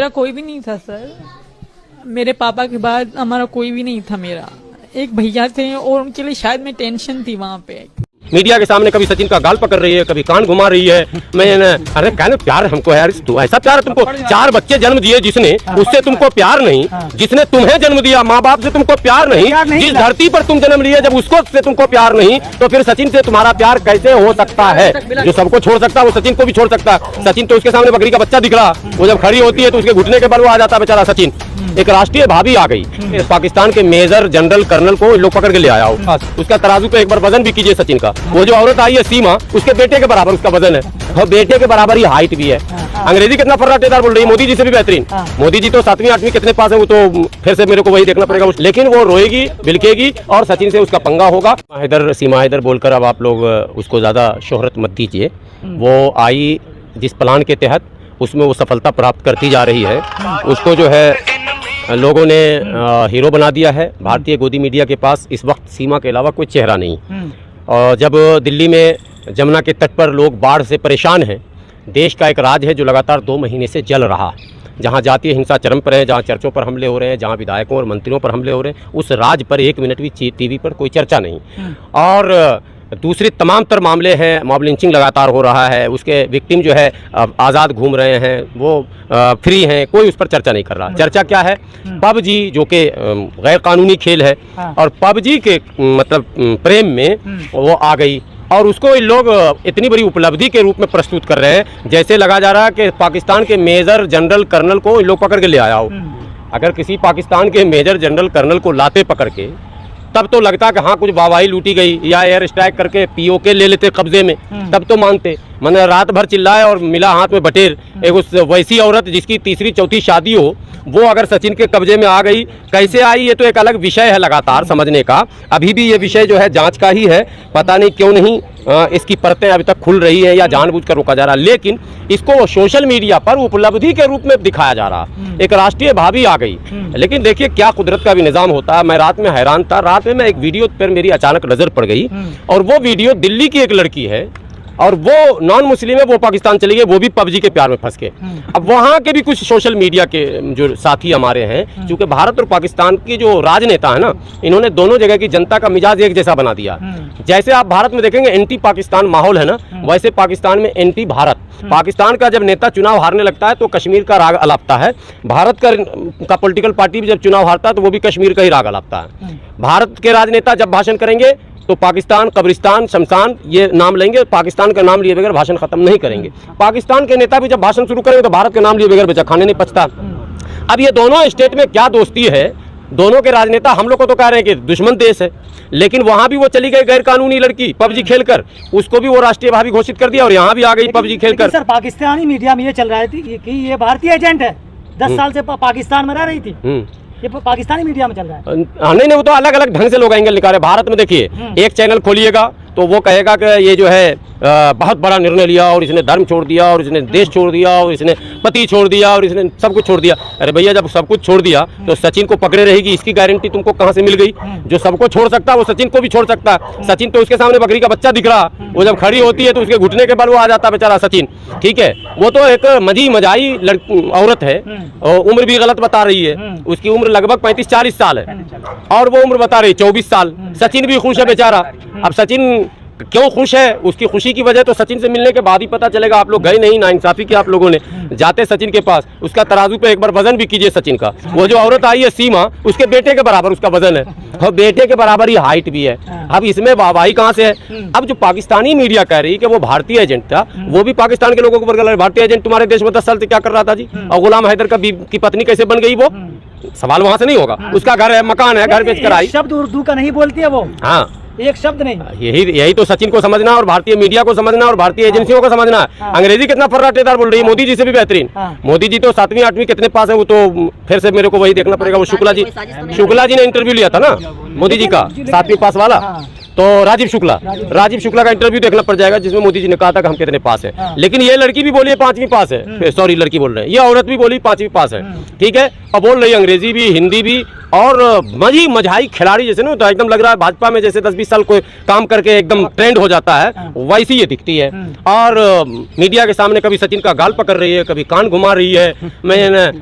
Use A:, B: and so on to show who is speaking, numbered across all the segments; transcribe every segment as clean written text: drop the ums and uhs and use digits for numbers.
A: मेरा कोई भी नहीं था सर। मेरे पापा के बाद हमारा कोई भी नहीं था। मेरा एक भैया थे और उनके लिए शायद मैं टेंशन थी वहाँ पे।
B: मीडिया के सामने कभी सचिन का गाल पकड़ रही है, कभी कान घुमा रही है। अरे कहने प्यार हमको है यार, तू ऐसा प्यार है तुमको 4 बच्चे जन्म दिए जिसने, उससे तुमको प्यार नहीं। जिसने तुम्हें जन्म दिया, माँ बाप से तुमको प्यार नहीं। जिस धरती पर तुम जन्म लिए, जब उसको से तुमको प्यार नहीं, तो फिर सचिन से तुम्हारा प्यार कैसे हो सकता है? जो सबको छोड़ सकता है वो सचिन को भी छोड़ सकता है। सचिन तो उसके सामने बकरी का बच्चा दिख रहा, वो जब खड़ी होती है तो उसके घुटने के बल वो आ जाता है बेचारा सचिन। एक राष्ट्रीय भाभी आ गई, पाकिस्तान के मेजर जनरल कर्नल को लोग पकड़ के ले आया हो। उसका तराजू पे एक बार वजन भी कीजिए सचिन का। वो जो औरत आई है सीमा, उसके बेटे के बराबर उसका वजन है और बेटे के बराबर ही हाइट भी है। अंग्रेजी कितना फर्राटेदार बोल रही है, मोदी जी से भी बेहतरीन। मोदी जी तो 7वीं 8वीं कितने पास है, वो तो फिर से मेरे को वही देखना पड़ेगा। लेकिन वो रोएगी, बिलकेगी और सचिन से उसका पंगा होगा। हैदर, सीमा हैदर बोलकर अब आप लोग उसको ज्यादा शोहरत मत दीजिए। वो आई जिस प्लान के तहत, उसमें वो सफलता प्राप्त करती जा रही है। उसको जो है लोगों ने हीरो बना दिया है। भारतीय गोदी मीडिया के पास इस वक्त सीमा के अलावा कोई चेहरा नहीं। और जब दिल्ली में जमुना के तट पर लोग बाढ़ से परेशान हैं, देश का एक राज्य है जो लगातार 2 महीने से जल रहा, जहां जातीय हिंसा चरम पर है, जहां चर्चों पर हमले हो रहे हैं, जहां विधायकों और मंत्रियों पर हमले हो रहे हैं, उस राज्य पर 1 मिनट भी टीवी पर कोई चर्चा नहीं। और दूसरे तमाम तर मामले हैं, मॉब लिंचिंग लगातार हो रहा है, उसके विक्टिम जो है आज़ाद घूम रहे हैं, वो फ्री हैं, कोई उस पर चर्चा नहीं कर रहा। चर्चा क्या है? पबजी जो कि गैर कानूनी खेल है, और पबजी के मतलब प्रेम में वो आ गई और उसको इन लोग इतनी बड़ी उपलब्धि के रूप में प्रस्तुत कर रहे हैं, जैसे लगा जा रहा है कि पाकिस्तान के मेजर जनरल कर्नल को इन लोग पकड़ के ले आया हो। अगर किसी पाकिस्तान के मेजर जनरल कर्नल को लाते पकड़ के, तब तो लगता कि हाँ कुछ वाहवाही लूटी गई, या एयर स्ट्राइक करके पीओके ले लेते कब्जे में, तब तो मानते। मैंने रात भर चिल्लाए और मिला हाथ में बटेर। एक उस वैसी औरत जिसकी 3री 4थी शादी हो, वो अगर सचिन के कब्जे में आ गई, कैसे आई, ये तो एक अलग विषय है लगातार समझने का। अभी भी ये विषय जो है जांच का ही है, पता नहीं क्यों नहीं इसकी परतें अभी तक खुल रही है या जानबूझकर रोका जा रहा है। लेकिन इसको सोशल मीडिया पर उपलब्धि के रूप में दिखाया जा रहा। एक राष्ट्रीय भाभी आ गई। लेकिन देखिए क्या कुदरत का भी निजाम होता है। मैं रात में हैरान था। रात में मैं एक वीडियो पर मेरी अचानक नजर पड़ गई, और वो वीडियो दिल्ली की एक लड़की है, और वो नॉन मुस्लिम है, वो पाकिस्तान चली गई, वो भी पबजी के प्यार में फंस के। अब वहाँ के भी कुछ सोशल मीडिया के जो साथी हमारे हैं, क्योंकि भारत और पाकिस्तान की जो राजनेता है ना, इन्होंने दोनों जगह की जनता का मिजाज एक जैसा बना दिया। जैसे आप भारत में देखेंगे एंटी पाकिस्तान माहौल है ना, वैसे पाकिस्तान में एंटी भारत। पाकिस्तान का जब नेता चुनाव हारने लगता है तो कश्मीर का राग अलापता है। भारत का पॉलिटिकल पार्टी भी जब चुनाव हारता है तो वो भी कश्मीर का ही राग अलापता है। भारत के राजनेता जब भाषण करेंगे तो पाकिस्तान, कब्रिस्तान, शमशान ये नाम लेंगे, पाकिस्तान का नाम लिए बगैर भाषण खत्म नहीं करेंगे। पाकिस्तान के नेता भी जब भाषण शुरू करेंगे तो भारत के नाम लिए बगैर बेचा खाने नहीं पचता। अब ये दोनों स्टेट में क्या दोस्ती है? दोनों के राजनेता हम लोग को तो कह रहे हैं कि दुश्मन देश है, लेकिन वहां भी वो चली गई गैर कानूनी लड़की पबजी खेलकर, उसको भी वो राष्ट्रीय भाभी घोषित कर दिया, और यहाँ भी आ गई पबजी खेलकर।
C: सर पाकिस्तानी मीडिया में ये चल रहा है कि ये भारतीय एजेंट है, 10 साल से पाकिस्तान में रह रही थी। ये पाकिस्तानी मीडिया में चल रहा है।
B: नहीं, वो तो अलग अलग ढंग से लोग एंगल निकाल रहे। भारत में देखिए, एक चैनल खोलिएगा तो वो कहेगा कि ये जो है बहुत बड़ा निर्णय लिया, और इसने धर्म छोड़ दिया, और इसने देश छोड़ दिया, और इसने पति छोड़ दिया, और इसने सब कुछ छोड़ दिया। अरे भैया, जब सब कुछ छोड़ दिया तो सचिन को पकड़े रहेगी, इसकी गारंटी तुमको कहाँ से मिल गई? जो सबको छोड़ सकता है वो सचिन को भी छोड़ सकता है। सचिन तो उसके सामने बकरी का बच्चा दिख रहा, वो जब खड़ी होती है तो उसके घुटने के बल वो आ जाता है बेचारा सचिन। ठीक है, वो तो एक मजाई औरत है, और उम्र भी गलत बता रही है। उसकी उम्र लगभग 35-40 साल है, और वो उम्र बता रही 24 साल। सचिन भी खुश है बेचारा। अब सचिन क्यों खुश है? उसकी खुशी की वजह तो सचिन से मिलने के बाद ही पता चलेगा। आप लोग गए नहीं, नाइंसाफी की आप लोगों ने। जाते सचिन के पास, उसका तराजू पे एक बार वजन भी कीजिए सचिन का। वो जो औरत आई है सीमा, उसके बेटे के बराबर उसका वजन है, और बेटे के बराबर ही हाइट भी है। अब इसमें वाहवाही कहाँ से है? अब जो पाकिस्तानी मीडिया कह रही है कि वो भारतीय एजेंट था, वो भी पाकिस्तान के लोगों को बरगला, भारतीय एजेंट तुम्हारे देश में 10 साल से क्या कर रहा था जी? और गुलाम हैदर की पत्नी कैसे बन गई? वो सवाल वहां से नहीं होगा। उसका घर है, मकान है, घर बेचकर आई।
C: शब्द उर्दू का नहीं बोलती है वो।
B: हाँ,
C: एक शब्द नहीं।
B: यही तो सचिन को समझना, और भारतीय मीडिया को समझना, और भारतीय एजेंसियों को समझना है। अंग्रेजी कितना फर्राटेदार बोल रही है, मोदी जी से भी बेहतरीन। मोदी जी तो 7वीं 8वीं कितने पास है, वो तो फिर से मेरे को वही देखना पड़ेगा। वो शुक्ला जी ने इंटरव्यू लिया था ना मोदी जी का, 7वीं पास वाला। तो राजीव शुक्ला का इंटरव्यू देखना पड़ जाएगा, जिसमें मोदी जी ने कहा था कि हम कितने पास है। लेकिन ये लड़की भी बोली है 5वीं पास है, सॉरी लड़की बोल रहे हैं, ये औरत भी बोली 5वीं पास है। ठीक है, और बोल रही अंग्रेजी भी, हिंदी भी, और मजाई खिलाड़ी जैसे ना, तो एकदम लग रहा है भाजपा में जैसे 10-20 साल कोई काम करके एकदम ट्रेंड हो जाता है, वैसी ये दिखती है। और मीडिया के सामने कभी सचिन का गाल पकड़ रही है, कभी कान घुमा रही है। मैं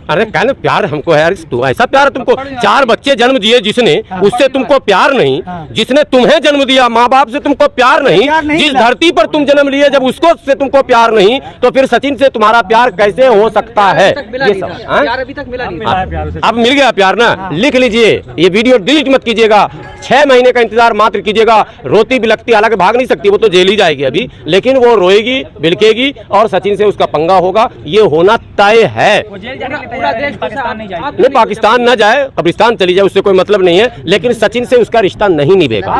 B: अरे कहने प्यार हमको है यार, तू ऐसा प्यार है तुमको, 4 बच्चे जन्म दिए जिसने, उससे तुमको प्यार नहीं, जिसने तुम्हें जन्म दिया, माँ बाप से तुमको प्यार नहीं, जिस धरती पर तुम जन्म लिए जब उसको से तुमको प्यार नहीं, तो फिर सचिन से तुम्हारा प्यार कैसे हो सकता है? ये सब
D: अभी तक मिला नहीं।
B: अब मिल गया प्यार ना, लिख लीजिए, ये वीडियो डिलीट मत कीजिएगा, 6 महीने का इंतजार मात्र कीजिएगा। रोती बिलखती, हालांकि भाग नहीं सकती, वो तो जेल ही जाएगी अभी, लेकिन वो रोएगी बिलकेगी और सचिन से उसका पंगा होगा, ये होना तय है।
D: पूरा देश पाकिस्तान नहीं जाए,
B: नहीं पाकिस्तान न जाए, कब्रिस्तान चली जाए, उससे कोई मतलब नहीं है, लेकिन सचिन से उसका रिश्ता नहीं निभेगा।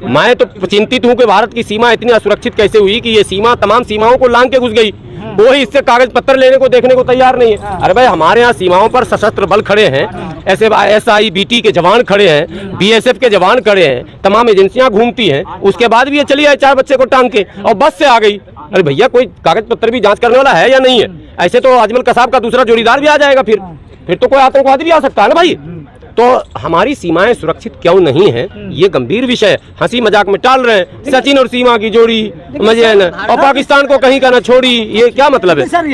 B: मैं तो चिंतित हूँ कि भारत की सीमा इतनी असुरक्षित कैसे हुई कि ये सीमा तमाम सीमाओं को लांघ के घुस गई, कोई इससे कागज पत्र लेने को देखने को तैयार नहीं है। अरे भाई हमारे यहाँ सीमाओं पर सशस्त्र बल खड़े हैं, ऐसे SIBT के जवान खड़े हैं, BSF के जवान खड़े हैं, तमाम एजेंसियां घूमती हैं, उसके बाद भी ये चली आए 4 बच्चे को टांग के और बस से आ गई। अरे भैया कोई कागज पत्र भी जांच करने वाला है या नहीं है? ऐसे तो अजमल कसाब का दूसरा जोड़ीदार भी आ जाएगा, फिर तो कोई आतंकवादी भी आ सकता है ना भाई। तो हमारी सीमाएं सुरक्षित क्यों नहीं है, ये गंभीर विषय। हंसी मजाक में टाल रहे हैं, सचिन और सीमा की जोड़ी मजे है ना, और पाकिस्तान को कहीं का ना छोड़ी, ये क्या मतलब है?
C: सर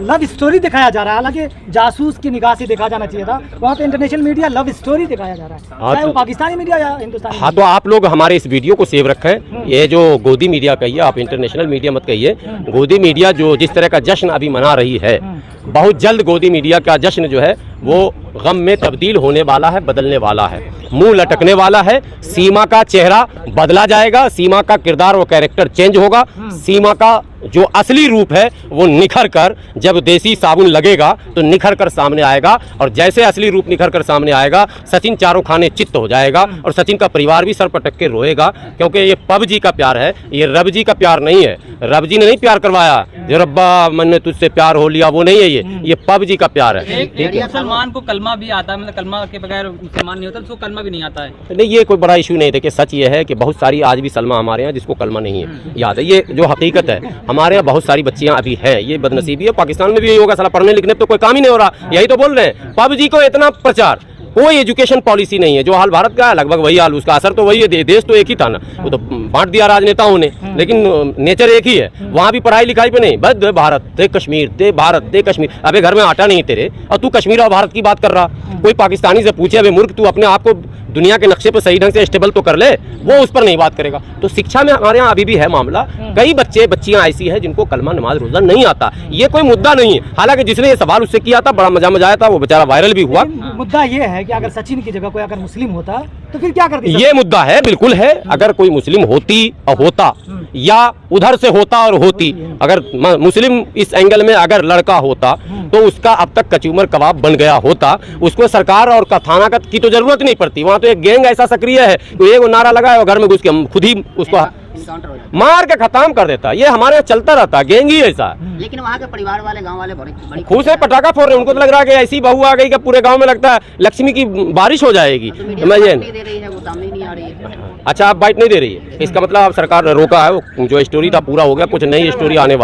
C: लव स्टोरी दिखाया जा रहा है, हालांकि जासूस की निगाह से देखा जाना चाहिए था, वहाँ पे इंटरनेशनल मीडिया लव स्टोरी दिखाया जा रहा है, चाहे वो पाकिस्तानी मीडिया या हिंदुस्तानी।
B: हाँ, तो आप लोग हमारे इस वीडियो को सेव रखें। ये जो गोदी मीडिया कहिए, आप इंटरनेशनल मीडिया मत कहिए, गोदी मीडिया जो जिस तरह का जश्न अभी मना रही है, बहुत जल्द गोदी मीडिया का जश्न जो है वो गम में तब्दील होने वाला है, बदलने वाला है, मुंह लटकने वाला है। सीमा का चेहरा बदला जाएगा, सीमा का किरदार और कैरेक्टर चेंज होगा, सीमा का जो असली रूप है वो निखर कर, जब देसी साबुन लगेगा तो निखर कर सामने आएगा, और जैसे असली रूप निखर कर सामने आएगा, सचिन चारों खाने चित्त हो जाएगा और सचिन का परिवार भी सर पटक के रोएगा, क्योंकि ये पबजी का प्यार है, ये रब जी का प्यार नहीं है। रब जी ने नहीं प्यार करवाया, जो रब्बा मैंने तुझसे प्यार हो लिया, वो नहीं है, ये पबजी का प्यार है।
D: ठीक है, मुसलमान को कलमा भी आता है, मतलब कलमा के बगैर मुसलमान नहीं होता, उसको कलमा भी नहीं आता है।
B: नहीं, ये कोई बड़ा इशू नहीं। देखिए सच ये है कि बहुत सारी आज भी सलमा हमारे यहाँ जिसको कलमा नहीं है याद है, ये जो हकीकत है। हमारे यहाँ बहुत सारी बच्चियां अभी हैं, ये बदनसीबी है। पाकिस्तान में भी यही होगा, साला पढ़ने लिखने तो कोई काम ही नहीं हो रहा, यही तो बोल रहे हैं। पबजी को इतना प्रचार, कोई एजुकेशन पॉलिसी नहीं है। जो हाल भारत का है लगभग वही हाल, उसका असर तो वही है। देश तो एक ही था ना, वो तो बांट दिया राजनेताओं ने, लेकिन नेचर एक ही है। वहाँ भी पढ़ाई लिखाई पे नहीं, बस दे भारत दे कश्मीर, दे भारत दे कश्मीर। अबे घर में आटा नहीं तेरे, और तू कश्मीर और भारत की बात कर रहा। कोई पाकिस्तानी से पूछे, अबे मूर्ख तू अपने आप को दुनिया के नक्शे पर सही ढंग से स्टेबल तो कर ले, वो उस पर नहीं बात करेगा। तो शिक्षा में हमारे यहाँ अभी भी है मामला, कई बच्चियां ऐसी हैं जिनको कलमा नमाज रोजा नहीं आता। ये कोई मुद्दा नहीं है। हालांकि जिसने ये सवाल उससे किया था बड़ा मजा आया था, वो बेचारा वायरल भी हुआ।
C: मुद्दा ये है कि अगर सचिन की जगह कोई अगर मुस्लिम होता तो फिर क्या करती?
B: ये मुद्दा है, बिल्कुल है। अगर कोई मुस्लिम होती और होता, या उधर से होता और होती, अगर मुस्लिम इस एंगल में अगर लड़का होता तो उसका अब तक कचूमर कबाब बन गया होता। उसको सरकार और थाना की तो जरूरत नहीं पड़ती। वहाँ तो एक गैंग ऐसा सक्रिय है, ये वो नारा लगाए और घर में घुस के खुद ही उसको मार के खत्म कर देता। ये हमारे यहाँ चलता रहता, गैंग ही ऐसा।
E: लेकिन वहाँ के परिवार वाले, गांव वाले बड़ी
B: खुश है, पटाखा फोड़ रहे हैं। उनको तो लग रहा है कि ऐसी बहू आ गई कि पूरे गांव में लगता है लक्ष्मी की बारिश हो जाएगी।
E: दे रही है, वो सामने नहीं आ रही है।
B: अच्छा, आप बाइट नहीं दे रही है, इसका मतलब आप सरकार ने रोका है। जो स्टोरी था पूरा हो गया, कुछ नई स्टोरी आने वाली।